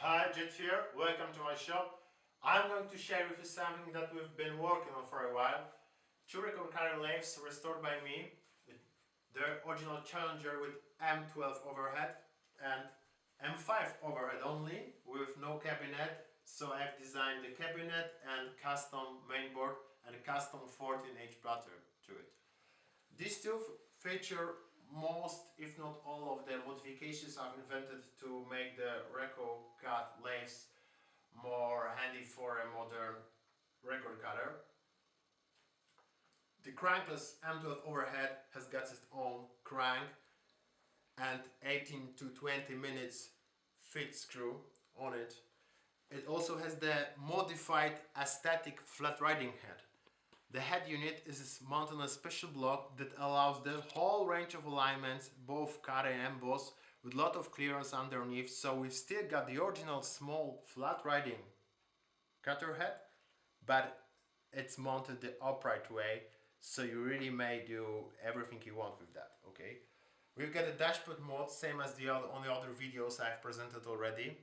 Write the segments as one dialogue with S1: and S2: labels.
S1: Hi, Jet here, welcome to my shop. I'm going to share with you something that we've been working on for a while. Two Rek-O-Kut lathes restored by me. The original Challenger with M-12 overhead and M-5 overhead only, with no cabinet. So I've designed the cabinet and custom mainboard and a custom 14H platter to it. These two feature most, if not all, of the modifications I've invented to make the Rek-O-Kut lathes more handy for a modern record cutter. The crankless M-12 overhead has got its own crank and 18 to 20 minutes fit screw on it. It also has the modified aesthetic flat riding head. The head unit is mounted on a special block that allows the whole range of alignments, both cut and emboss, with a lot of clearance underneath, so we've still got the original small flat riding cutter head, but it's mounted the upright way, so you really may do everything you want with that, okay? We've got a dashboard mode, same as on the other videos I've presented already.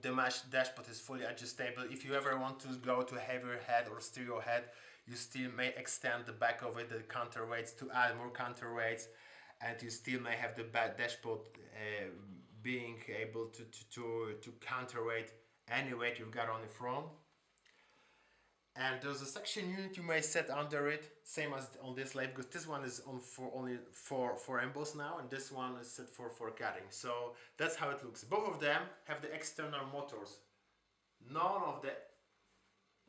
S1: The mesh dashboard is fully adjustable. If you ever want to go to a heavier head or stereo head, you still may extend the back of it, the counterweights, to add more counterweights, and you still may have the back dashboard being able to counterweight any weight you've got on the front. And there's a section unit you may set under it, same as on this lathe, because this one is on only for emboss now, and this one is set for cutting. So that's how it looks. Both of them have the external motors. None of the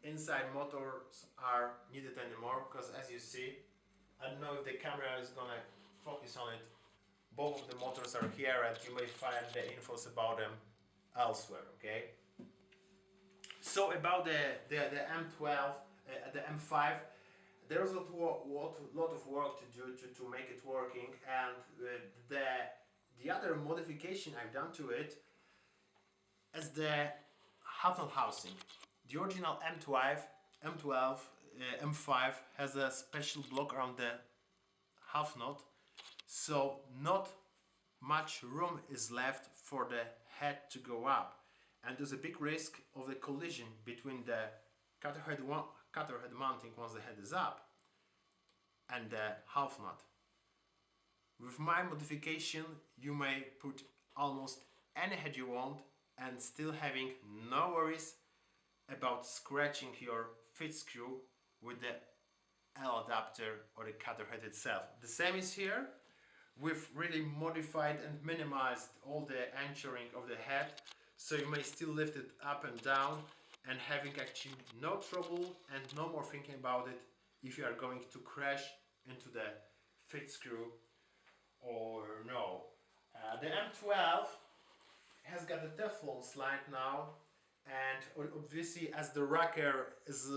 S1: inside motors are needed anymore, because as you see, I don't know if the camera is gonna focus on it, both of the motors are here, and you may find the infos about them elsewhere, okay? So about the M12, the M5, there's a lot of work to do to make it working, and the other modification I've done to it is the half knot housing. The original M12, M5 has a special block around the half knot, so not much room is left for the head to go up. And there's a big risk of the collision between the cutter head mounting once the head is up and the half knot. With my modification, you may put almost any head you want and still having no worries about scratching your fit screw with the L adapter or the cutter head itself. The same is here. We've really modified and minimized all the anchoring of the head, so you may still lift it up and down and having actually no trouble and no more thinking about it if you are going to crash into the fit screw or no. The M12 has got a Teflon slide now, and obviously as the rocker is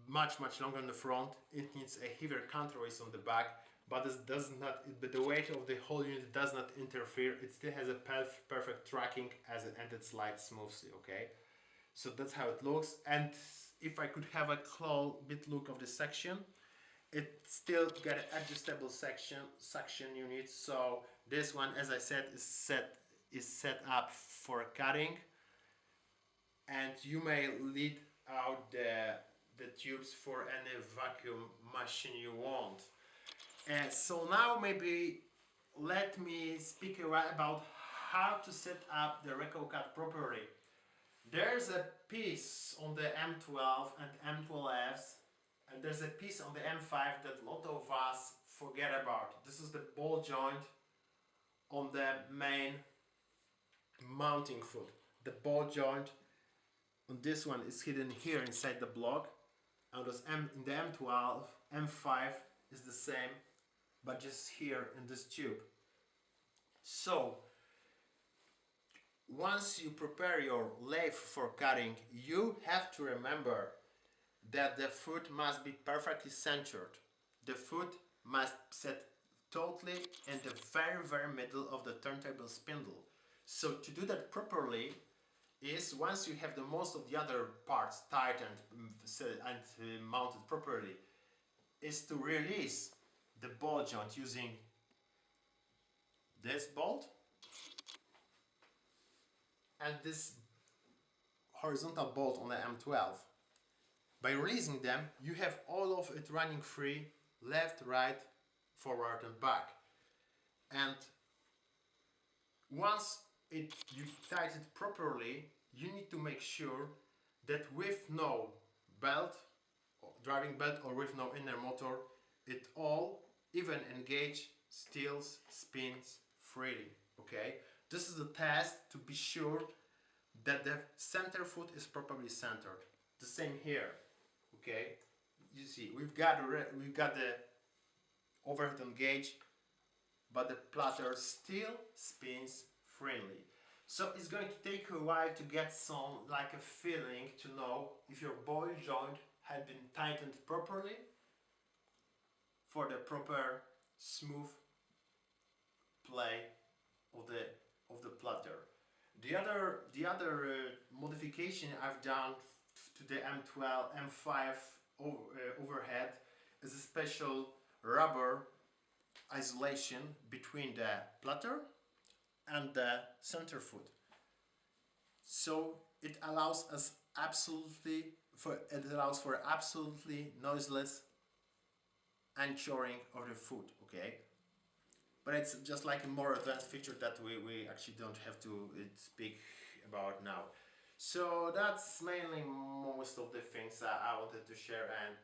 S1: much longer on the front, it needs a heavier counterweight on the back, but the weight of the whole unit does not interfere. It still has a perfect tracking and it slides smoothly, okay? So that's how it looks. And if I could have a bit look of the section, it still got an adjustable suction unit. So this one, as I said, is set up for cutting, and you may lead out the tubes for any vacuum machine you want. So now maybe let me speak about how to set up the Rek-O-Kut properly. There's a piece on the M12 and M12s, and there's a piece on the M5 that a lot of us forget about. This is the ball joint on the main mounting foot. The ball joint on this one is hidden here inside the block, and in the M12, M5 is the same, but just here in this tube. So once you prepare your lathe for cutting, you have to remember that the foot must be perfectly centered. The foot must sit totally in the very middle of the turntable spindle. So to do that properly is, once you have the most of the other parts tight and mounted properly, is to release the ball joint using this bolt and this horizontal bolt on the M12. By releasing them, you have all of it running free, left, right, forward and back. And once you tighten it properly, you need to make sure that with no belt, driving belt, or with no inner motor, it all, even engage, steals, spins freely. Okay, this is a test to be sure that the center foot is properly centered. The same here. Okay, you see we've got the overhead engage, but the platter still spins freely. So it's going to take a while to get some like a feeling to know if your ball joint had been tightened properly for the proper smooth play of the platter. The other modification I've done to the M12 M5 overhead is a special rubber isolation between the platter and the center foot. So it allows for absolutely noiseless anchoring of the foot. Okay, but it's just like a more advanced feature that we actually don't have to speak about now. So that's mainly most of the things that I wanted to share, and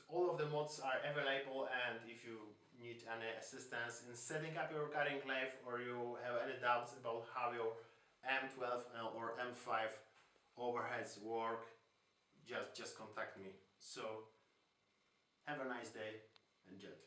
S1: all of the mods are available, and if you need any assistance in setting up your cutting lathe, or you have any doubts about how your M12 or M5 overheads work, just contact me. So have a nice day and jet.